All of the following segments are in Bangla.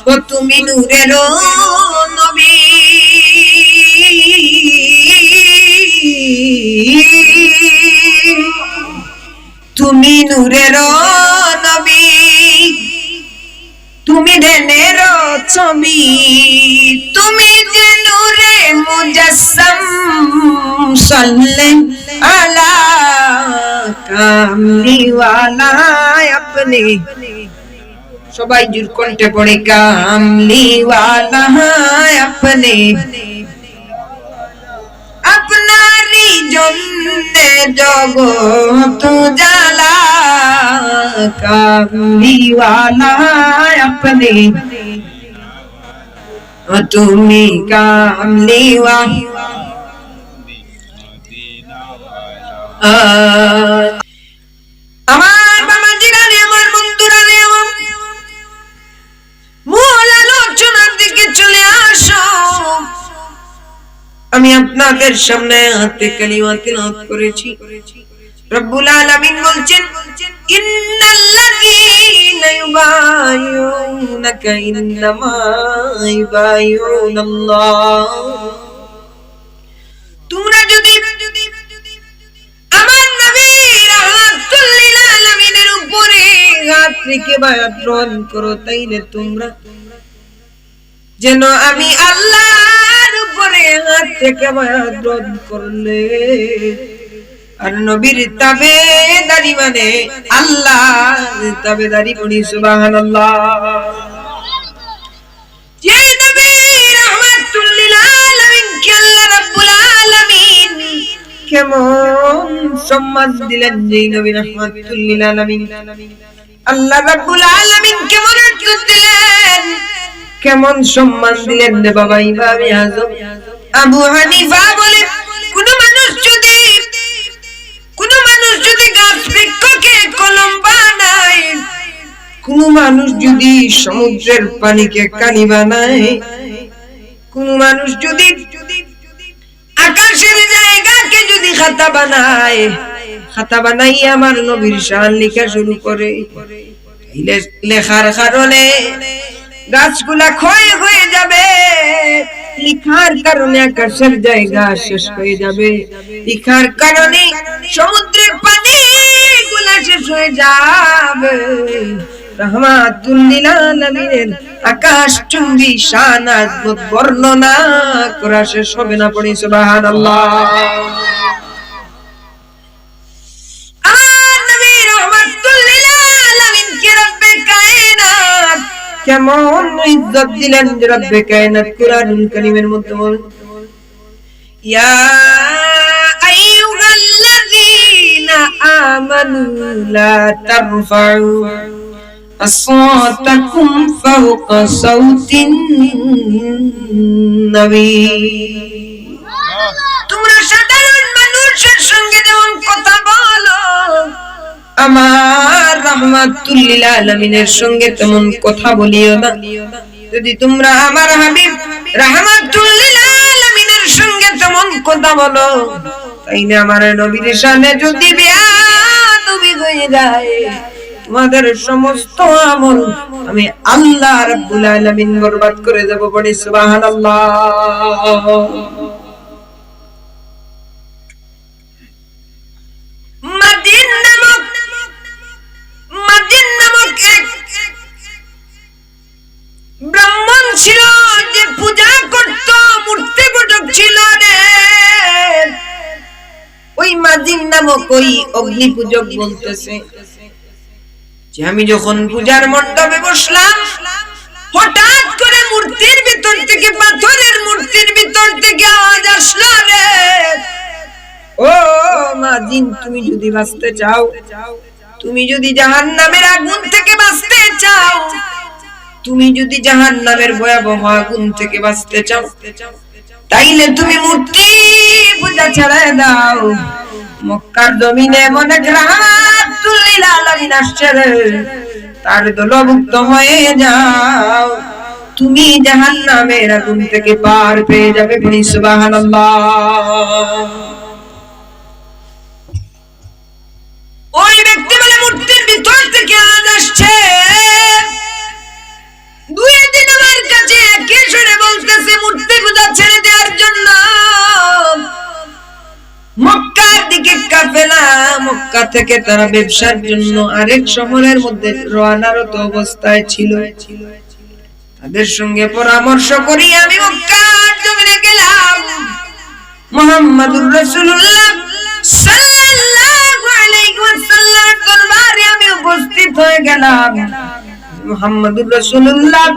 ও তুমি নূরের নবী, তুমি নূরের নবী, তুমি দেনের ছবি, তুমি যে নূরে মুজাসসাম, সাল্লে আলা কামলিওয়ালা আপনি। সবাই জোর কণ্ঠে পড়ে কামলিওয়ালা আপনি, আপনারই জন্যে জগৎ জ্বালা, কামলিওয়ালা আপনি, তুমি কামলিওয়ালা। আমার বাবাজিরা রে, আমার বন্ধুরা রে, মূল আলোচনার দিকে চলে আসো। আমি আপনাদের সামনে হাতে কালিমা তিলাওয়াত করেছি। রব্বুল আলামিন বলছেন, ইন্নাল্লাযীনা ইউবাইয়ুনাকা ইন্নামা ইউবাইয়ুনাল্লাহ। তোমরা যদি আমার নবী রাহমাতুল লিল আলামিনের উপরে হাত রেখে বায়াত গ্রহণ করো, তাইলে তোমরা যেন আমি আল্লাহর উপরে হাত রেখে বায়াত গ্রহণ করলে। আর নবীর তাবেদারি মানে আল্লাহর তাবেদারি। বলি সুবহানাল্লাহ। যে নবী রাহমাতুল লিল আলামিনকে আল্লাহ রাব্বুল আলামিন কেমন সম্মান দিলেন, যে নবী রাহমাতুল লিল আলামিন আল্লাহ রাব্বুল আলামিন কেমন ইজ্জত দিলেন, কেমন সম্মান দিলেন রে বাবা। ইমাম আযম আবু হানিফা বলে, কোন মানুষ যদি গাছ বৃক্ষকে কলম বানায়, কোন মানুষ যদি সমুদ্রের পানিকে কালি বানায়, কোন মানুষ যদি আকাশের জায়গাকে যদি খাতা বানায়, খাতা বানাই আমার নবীর শান লেখা শুরু করে, লেখার কারণে গাছগুলা ক্ষয় হয়ে যাবে, লিখার কারণে আকাশের জায়গা শেষ হয়ে যাবে, লিখার কারণে সমুদ্রের পানি গুলা শেষ হয়ে যাবে। রাহমাতুল লিল আলামিনের আকাশ চুম্বি শান আযমত বর্ণনা করা শেষ হবে না। পড়ি সুবহানাল্লাহ। আমার নবী রাহমাতুল লিল আলামিন কে রব্বে কায়নাত কেমন ইজ্জত দিলেন, যে রব্বে কায়নাত কুরআনুল কারীমের মধ্যে বলেন, ইয়া আইয়ুহাল্লাযীনা আমানু লা তারফাউ আসওয়াতাকুম ফাওকা সাওতিন নবী। তোমরা সাধারণ মানুষের সঙ্গে যেমন কথা বলো, আমার রাহমাতুল লিল আলামিনের সঙ্গে তেমন কথা বলিও না। যদি তোমরা আমার হাবিব রাহমাতুল লিল আলামিনের সঙ্গে তেমন কথা বলো, তাইলে আমার নবীর শানে যদি বেয়াদবি হয়ে যায়, তোমাদের সমস্ত আমল আমি আল্লাহ রাব্বুল আলামিন বরবাদ করে দেব। বলি সুবহানাল্লাহ। মাদিন নামক এক ব্রাহ্মণ ছিল, যে পূজা করত, মূর্তি পূজক ছিল রে। ওই মাদিন নামক ওই অগ্নি পূজক বলতেছে যে আমি যখন পূজার মণ্ডপে বসলাম, হঠাৎ করে মূর্তির ভিতর থেকে, পাথরের মূর্তির ভিতর থেকে আওয়াজ আসলো রে, ও মাদিন, তুমি যদি বাঁচতে চাও, তুমি যদি জাহান্নামের আগুন থেকে বাঁচতে চাও, তুমি যদি জাহান্নামের ভয়াবহ আগুন থেকে বাঁচতে চাও, তাইলে তুমি মূর্তি পূজা ছেড়ে দাও। মক্কার জমিনে মনে রাহমাতুল লিল আলামিন আসছে রে, তার দলভুক্ত হয়ে যাও, তুমি জাহান্নামের আগুন থেকে পার পেয়ে যাবে। বলি সুবহানাল্লাহ। ওই ব্যক্তি বলে, মূর্তির ভিতর থেকে আওয়াজ আসছে, দুই দিন কাছে মূর্তি পূজা ছেড়ে দেওয়ার জন্য মক্কার দিকে কাফেলা, মক্কা থেকে তারা ব্যবসার জন্য আরেক শহরের মধ্যে রওনারত অবস্থায় ছিল। তাদের সঙ্গে পরামর্শ করি আমি মক্কার জমিনে গেলাম। মুহাম্মদুর রাসূলুল্লাহ সাল্লাল্লাহু আলাইহি ওয়াসাল্লামের দরবারে আমি উপস্থিত হয়ে গেলাম। মুহাম্মদুর রাসূলুল্লাহ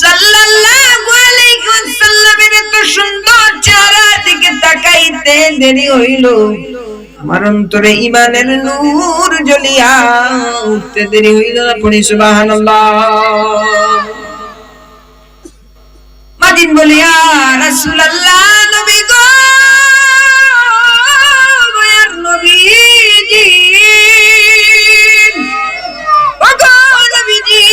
সাল্লাল্লাহু আলাইহি ওয়াসাল্লামের এত সুন্দর চেহারার দিকে তাকাইতে দেরি হইল, আমার অন্তরে ঈমানের নূর জ্বলিয়া উঠতে দেরি হইল না। পড়ি সুবহানাল্লাহ। মাদিন বলিয়া রাসূলুল্লাহ নবী গো, মায়ার নবীজি, ওগো নবীজি,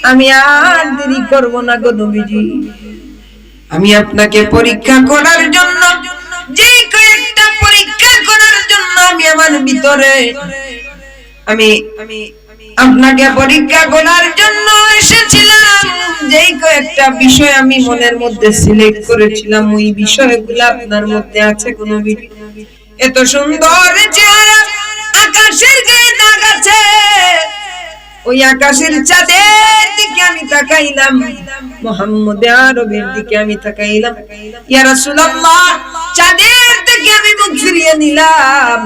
আমি আর দেরি করব না গো নবীজি। আমি আপনাকে পরীক্ষা করার জন্য, যে কয়েকটা পরীক্ষা করার জন্য আমি আমার ভিতরে আমি আপনাকে পরীক্ষা করার জন্য এসেছিলাম, যেই কয়েকটা বিষয় আমি মনের মধ্যে সিলেক্ট করেছিলাম, ওই বিষয়গুলো আপনার মধ্যে আছে কোন? এত সুন্দর চেহারা, আকাশের গায়ে দাগ আছে, ওই আকাশের চাঁদের দিকে আমি তাকাইলাম, মুহাম্মদ আরবের দিকে আমি তাকাইলাম। ইয়া রাসূলুল্লাহ, চাঁদের দিকে আমি মুখ ফিরিয়ে নিলাম,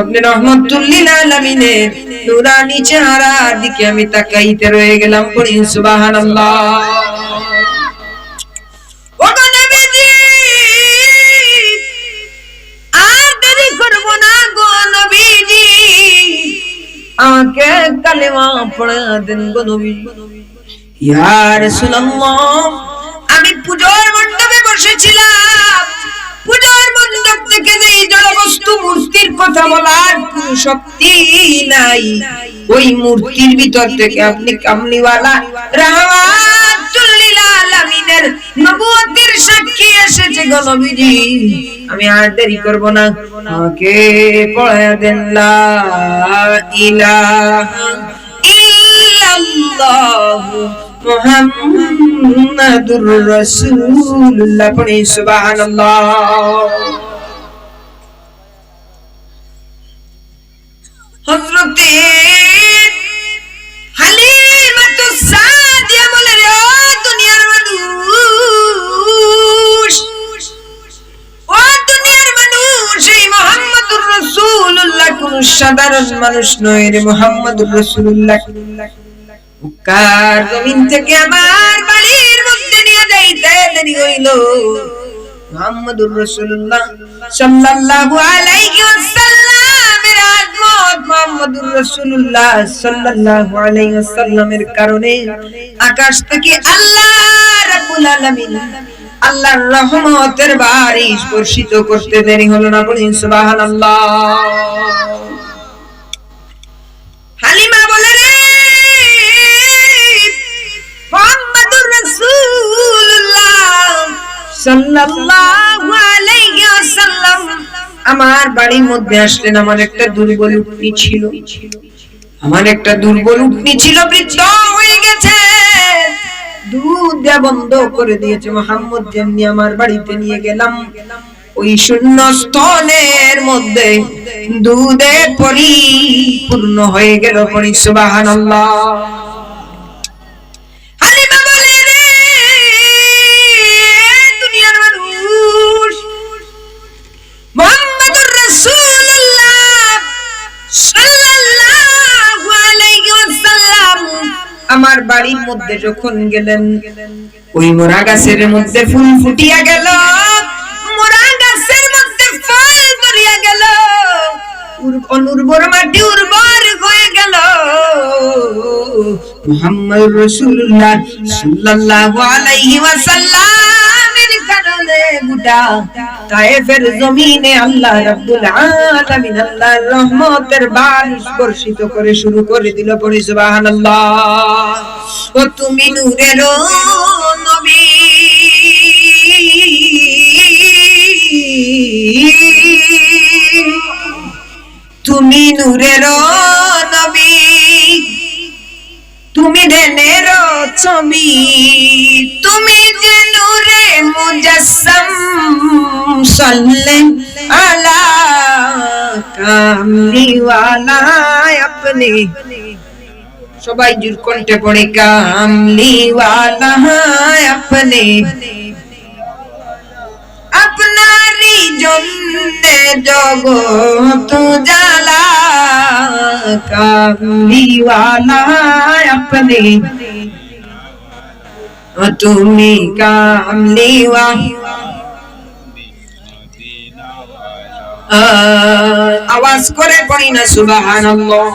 আপনি রহমাতুল লিল আলামিনের নূরানী চেহারার দিকে আমি তাকাইতে রয়ে গেলাম। পড়ি সুবহানাল্লাহ। ওগো নবীজি, আর দেরি করব না গো নবীজি, আমাকে কালেমা পড়া দেন গো নবীজি। ইয়া রাসূলুল্লাহ, আমি পূজার মণ্ডপে বসেছিলাম, পূজার মণ্ডপ থেকে যে জড়বস্তু মূর্তির কথা বলার কোন শক্তি নাই, ওই মূর্তির ভিতর থেকে আপনি কামলিওয়ালা রাহমাতুল লিল আলামিনের নবুয়তের সাক্ষী এসেছে গো নবীজি। আমি আর দেরি করব না, আমাকে পড়ায়া দেন লা ইলাহা ইল্লাল্লাহ মুহাম্মাদুর রাসূলুল্লাহ। পড়ি সুবহানাল্লাহ। হযরতে হালিমাতুস সাদিয়া বলে, রে দুনিয়ার মানুষ, ও দুনিয়ার মানুষ, এই মুহাম্মাদুর রাসূলুল্লাহ কোন সাধারণ মানুষ নয় রে। মুহাম্মাদুর রাসূলুল্লাহ মক্কার জমিন থেকে আমার বাড়ির মধ্যে নিয়ে যাইতে দেরি হইল। মুহাম্মদুর রাসূলুল্লাহ সাল্লাল্লাহু আলাইহি ওয়াসাল্লামের আগমন, মুহাম্মদুর রাসূলুল্লাহ সাল্লাল্লাহু আলাইহি ওয়াসাল্লামের কারণে আকাশ থেকে আল্লাহ রাব্বুল আলামিন আল্লাহর রহমতের বারিশ বর্ষিত করতে দেরি হলো না। বলি সুবহানাল্লাহ। হালিমা বলে, রে মুহাম্মদুর রাসূলুল্লাহ সাল্লাল্লাহু আলাইহি ওয়াসাল্লাম আমার বাড়ির মধ্যে আসলেন। আমার একটা দুর্বল উটনি ছিল, বৃদ্ধ হয়ে গেছে, দুধ দেয়া বন্ধ করে দিয়েছে। মুহাম্মদ যেমনি আমার বাড়িতে নিয়ে গেলাম, ওই শূন্য স্তনের মধ্যে দুধে পরিপূর্ণ হয়ে গেল। পড়ি সুবহানাল্লাহ। হালিমা বলে, রে দুনিয়ার মানুষ, মুহাম্মদুর রাসূলুল্লাহ সাল্লাল্লাহু আলাইহি ওয়াসাল্লাম আমার বাড়ির মধ্যে যখন গেলেন, ওই মোরা গাছের মধ্যে ফুল ফুটিয়া গেল, মোরা গাছের মধ্যে ফল ধরিয়া গেল, অনুর্বর মাটি উর্বর হয়ে গেল। মুহাম্মদুর রাসূলুল্লাহ সাল্লাল্লাহু আলাইহি ওয়াসাল্লামের কারণে গোটা তায়েফের জমিনে আল্লাহ রাব্বুল আলামিন আল্লাহর রহমতের বারিশ বর্ষিত করে শুরু করে দিল। পড়ি সুবহানাল্লাহ। ও তুমি নূরের নবী, তুমি নূরের নবী, তুমি ধ্যানের ছবি, তুমি যেন মুজাসসাম সাল্লি আলা কামলিওয়ালা আপনি সবাই জোর কণ্ঠে পড়ে কামলিওয়ালা আপনি আপনারই জন্যে জগৎ জালা কামলিওয়ালা আপনি তুমি কামলিওয়ালা আওয়াজ করে পড়ি না সুবহানাল্লাহ।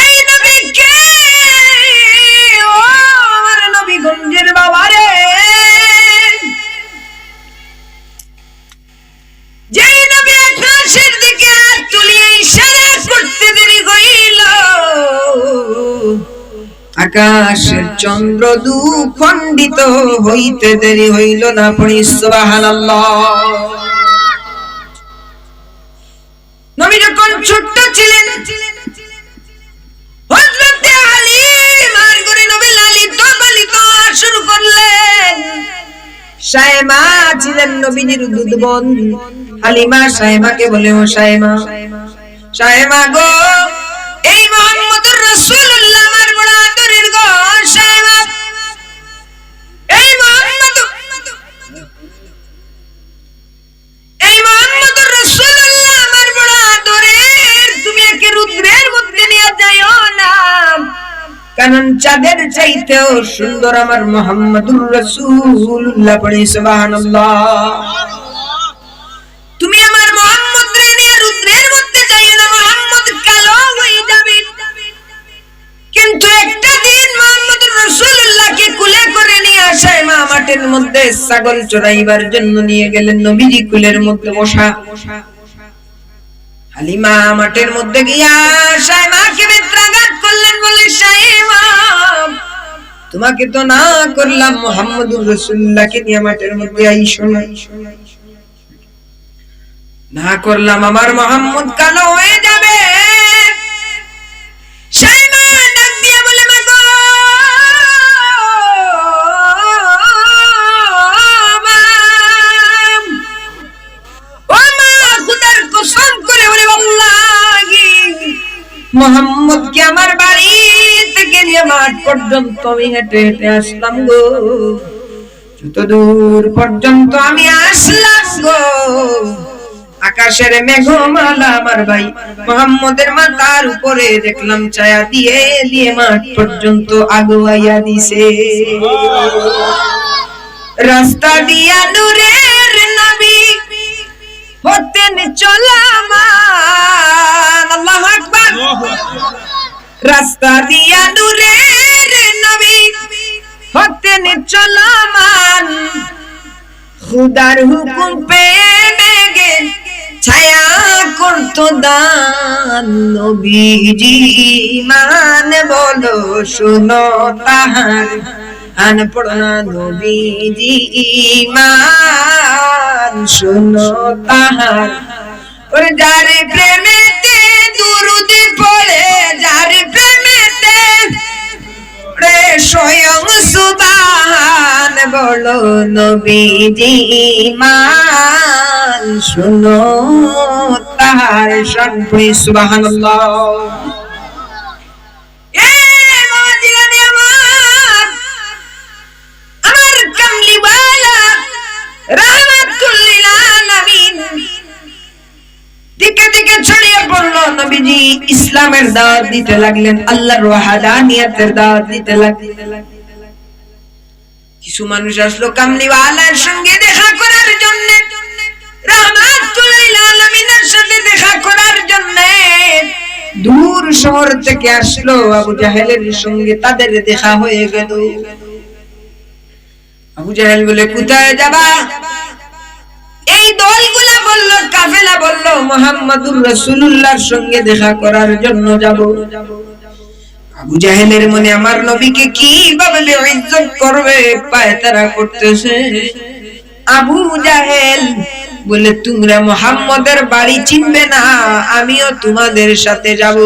এই নবীকে ও আমার নবীগঞ্জের বাবারে যেই নবী আকাশের দিকে হাত তুলিয়ে ইশারা করতে দেরি হইল আকাশের চন্দ্র দুখণ্ডিত হইতে দেরি হইল না। পড়ি সুবহানাল্লাহ। নবী যখন ছোট্ট ছিলেন হযরত হালিমার ঘরে নবী লালিত পালিত শুরু করলেন। শায়মা ছিলেন নবীজির দুধবোন। হালিমা শায়মাকে বলে ও শায়মা, শায়মা গো এই মুহাম্মদুর রাসূলুল্লাহ আমার বড় আদরের গো শায়মা, এই মুহাম্মদুর রাসূলুল্লাহ আমার বড় আদরের, তুমি একে রুদ্রের মধ্যে নিয়ে যাইও না, কারণ চাঁদের চাইতেও সুন্দর আমার মুহাম্মদুর রাসূলুল্লাহ। পড়ি সুবহানাল্লাহ। তুমি আমার মুহাম্মদ রে নিয়ে রুদ্রের মধ্যে যাইও না, মুহাম্মদ কালো হয়ে যাবে। কিন্তু একটা দিন মুহাম্মদুর রাসূলুল্লাহকে কুলে করে নিয়ে আসায় মা মাঠের মধ্যে ছাগল চড়াইবার জন্য নিয়ে গেলেন। নবীজি কুলের মধ্যে বসা। হালিমা মাঠের মধ্যে গিয়া শায়মাকে বেত্রাঘাত করলেন, বলে শায়মা তোমাকে তো না করলাম মুহাম্মদুর রাসূলুল্লাহকে নিয়ে মাঠের মধ্যে আইসো না, না করলাম আমার মুহাম্মদ কালো হয়ে যাবে। শায়মা ডাক দিয়ে বলে মা গো খুদার কসম করে বলে আল্লাহি মুহাম্মদ কে আমার বাড়ি থেকে নিয়ে মাঠ পর্যন্ত আমি হেঁটে হেঁটে আসলাম গো, যত দূর পর্যন্ত আমি আসলাম গো আকাশের মেঘমালা আমার ভাই মুহাম্মদের মাথার উপরে দেখলাম ছায়া দিয়ে দিয়ে মাঠ পর্যন্ত আগুয়াইয়া দিছে। রাস্তা দিয়া নূরের নবী হতেন চলামান, আল্লাহু আকবার। রাস্তা দিয়া নূরের নবী হতেন চলামান, খুদার হুকুম পেয়ে মেঘে ছায়া করতো দান। নবীজি মান বলো শুনো তাহার আন পড়না, নবীজি মান শুনো তাহার। ওরে যার প্রেমেতে দুরূদ পড়ে, যার প্রেমেতে রে স্বয়ং সুবহান বলো নবীজি মান শুনো তাহার শান। পড়ি সুবহানাল্লাহ। আমার কামলিওয়ালা রাহমাতুল লিল আলামিন দিকে দিকে ছড়িয়ে পড়ল। নবীজি ইসলামের দাওয়াত দিতে লাগলেন, আল্লাহর ওয়াহদানিয়তের দাওয়াত দিতে লাগলেন। কিছু মানুষ আসলো কামলিওয়ালার সঙ্গে দেখা করার জন্য, রাহমাতুল লিল আলামিনের সাথে দেখা করার জন্য দূর শহর থেকে আসলো। আবু জাহেলের সঙ্গে তাদের দেখা হয়ে গেল। আবু জাহেল বলে কোথায় যাবা? এই দলগুলা বলল, কাফেলা বলল মুহাম্মদুর রাসূলুল্লাহর সঙ্গে দেখা করার জন্য যাব। আবু জাহেলের মনে আমার নবীকে কিভাবে ইজ্জত করবে পায়তারা করতেছে। আবু জাহেল বলে তোমরা মুহাম্মদের বাড়ি চিনবে না, আমিও তোমাদের সাথে যাব।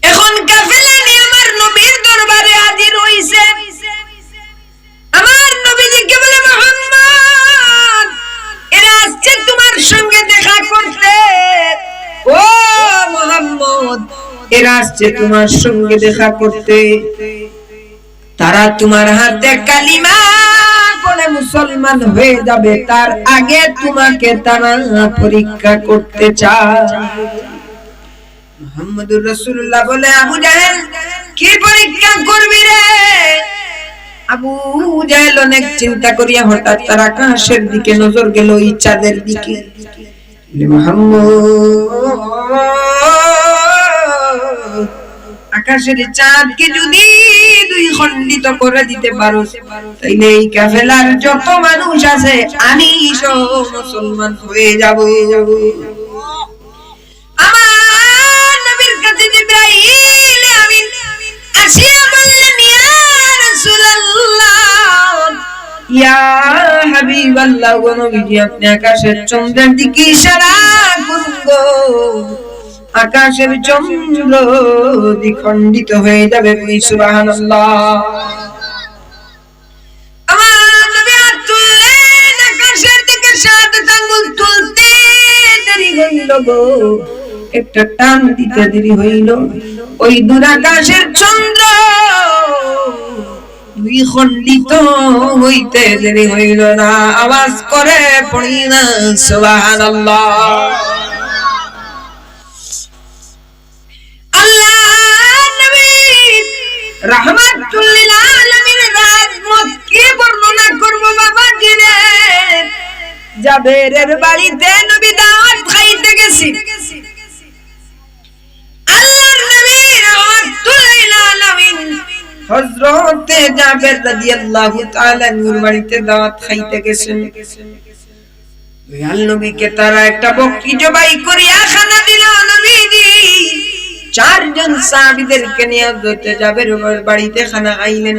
এখন কাফেলা নিয়ে আমার নবীর দরবারে হাজির হইছে। আসছে তোমার সঙ্গে দেখা করতে, তারা তোমার হাতে কালিমা পড়ে মুসলমান হয়ে যাবে, তার আগে তোমাকে তারা পরীক্ষা করতে চায়। মুহাম্মদুর রাসূলুল্লাহ বলে, আবু জাহেল কি পরীক্ষা করবি রে? আবু জাহেল অনেক চিন্তা করিয়া হঠাৎ তার আকাশের দিকে নজর গেল, ওই চাঁদের দিকে। মুহাম্মদ, আকাশের চাঁদকে যদি দুই খণ্ডিত করে দিতে পারো, তাইলে এই কাফেলার যত মানুষ আছে আমি সব মুসলমান হয়ে যাব। আমার নবীর কাছে জিবরাইল আমিন আসিয়া বললেন, ইয়া রাসূলুল্লাহ, ইয়া হাবিবাল্লাহ, গো নবীজি, আপনি আকাশের চন্দ্রের দিকে ইশারা করুন গো, আকাশের চন্দ্র দ্বিখণ্ডিত হয়ে যাবে। সুবহানাল্লাহ। আমার নবী হাত তুললেন, আকাশের দিকে 7 আঙ্গুল তুলতে দেরি হইল গো, একটা টান দিতে দেরি হইল, ওই দূর আকাশের চন্দ্র দ্বিখণ্ডিত হইতে দেরি হইল না। আওয়াজ করে পড়ি না সুবহানাল্লাহ। রাহমাতুল লিল আলামিনের রাহমত কি বর্ণনা করব বাবাজি রে? জাবেরের বাড়িতে নবী দাওয়াত খাইতে গেছি, আল্লাহর নবী রাহমাতুল লিল আলামিন হযরতে জাবের রাদিয়াল্লাহু তাআলা নূর বাড়িতে দাওয়াত খাইতে গেছেন। দয়াল নবীকে তারা একটা বকরি জবাই করিয়া খানা দিল। নবীজি 4 জন সাহাবীদেরকে নিয়ে হযরতে জাবের বাড়িতে খানা খাইলেন।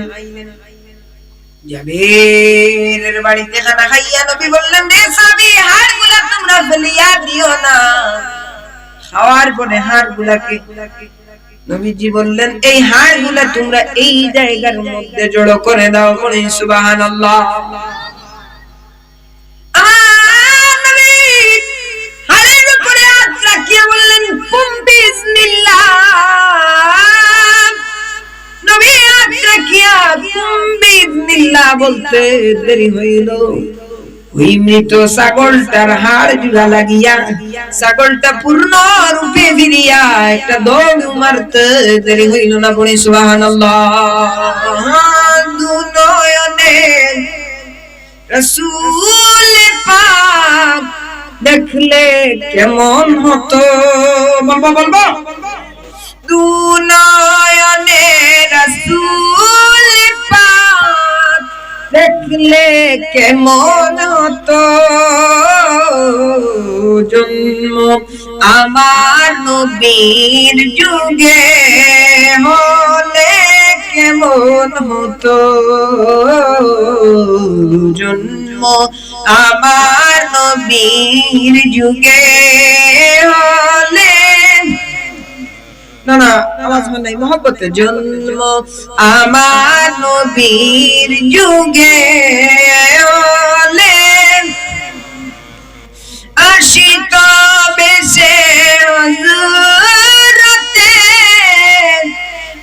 জাবেরের বাড়িতে খানা খাইয়া নবী বললেন, রে সাহাবী, হাড়গুলা তোমরা ফেলিয়া দিও না। খাওয়ার পরে হাড়গুলাকে নবীজি বললেন, এই হাড়গুলা তোমরা এই জায়গার মধ্যে জড়ো করে দাও। বলে সুবহানাল্লাহ। বলতে দেরি হইল, ওই মৃত ছাগলটার হাড় জুড়া লাগিয়া ছাগলটা পূর্ণ রূপে ফিরিয়া একটা দৌড় মারতে দেরি হইল না। বলি সুবহানাল্লাহ। দুনয়নে রাসূল পাক দেখলে কেমন হতো, বলবো বলবো, দুনয়নে রাসূল পাক দেখলে কেমন হতো, জন্ম আমার নবীর যুগে হলে কেমন হতো, জন্ম আমার নবীর যুগে হলে, না না আওয়াজ নাই, মহব্বতে, জন্ম আমার নবীর যুগে হলে আশিক বেশে হযরতে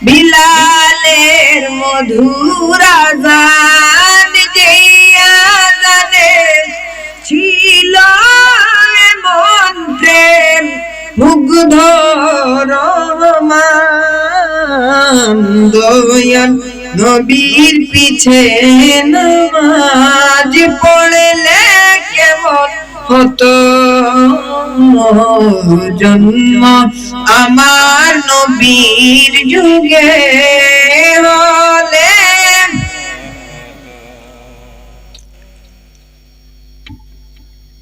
বিলালের মধুর আযান, যেই আযানে ছিল মন প্রেম মুগ্ধ রহমান, দয়াল নবীর পিছে নামাজ পড়লে কেমন হতো, জন্ম আমার নবীর যুগে হলে।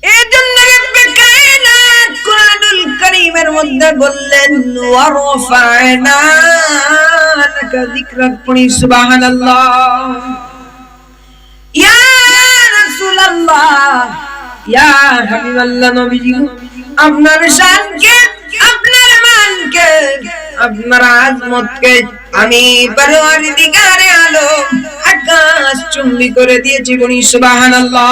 এজন্য রব্বে কায়নাত কুরআনুল কারীমের মধ্যে বললেন, ওয়ারফা'না লাকা যিকরাক। পড়ি সুবহানাল্লাহ। ইয়া রাসূলুল্লাহ, ইয়া হাবিবাল্লাহ, নবীজি, আপনার শানকে, আপনার মানকে, আপনার আজমতকে আমি পরওয়ারদিগারে আলম আকাশ চুম্বি করে দিয়েছি। বলি সুবহানাল্লাহ।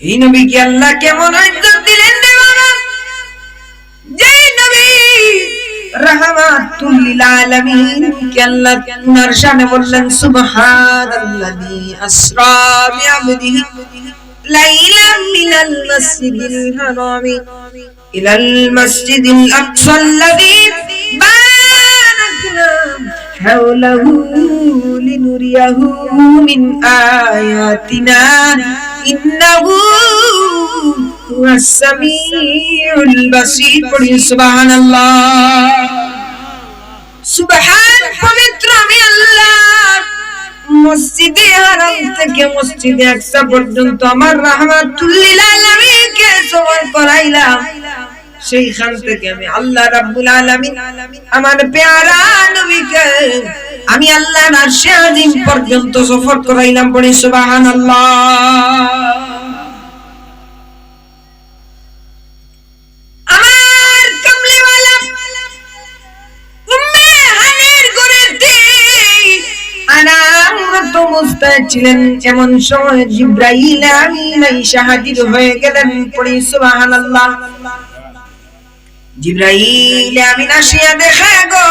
এই নবীকে আল্লাহ কেমন ইজ্জত দিলেন রে বাবা! রাহমাতুল লিল আলামিন কে আল্লাহ উনার শানে বললেন সুবহানাল্লাযী আসরা বিআবদিহি লাইলাম মিনাল মাসজিদিল হারামি ইলাল মাসজিদিল আকসাল্লাযী বারাকনা হাওলাহু লিনুরিয়াহু মিন আয়াতিনা ইন্নাহু হুয়াস সামিউল বাসীর। পড়ি সুবহানাল্লাহ। সুবহান পবিত্র আমি আল্লাহ মসজিদে হারাম থেকে মসজিদে আকসা পর্যন্ত আমার রাহমাতুল লিল আলামিনকে সওয়ার করাইলাম। সেইখান থেকে আমি আল্লাহ রাব্বুল আলামিন আমার পেয়ারা নবীকে আমি আল্লাহর আরশে আজিম পর্যন্ত সফর করাইলাম। পড়ি সুবহানাল্লাহ। আমার কামলিওয়ালা উম্মে হানির ঘরেতে আনামত মুস্তাদ ছিলেন। এমন সময় জিবরাইল আমিন আইসা হাজির হয়ে গেলেন। পড়ি সুবহানাল্লাহ। জিবরাইল আমিন আসিয়া দেখে গো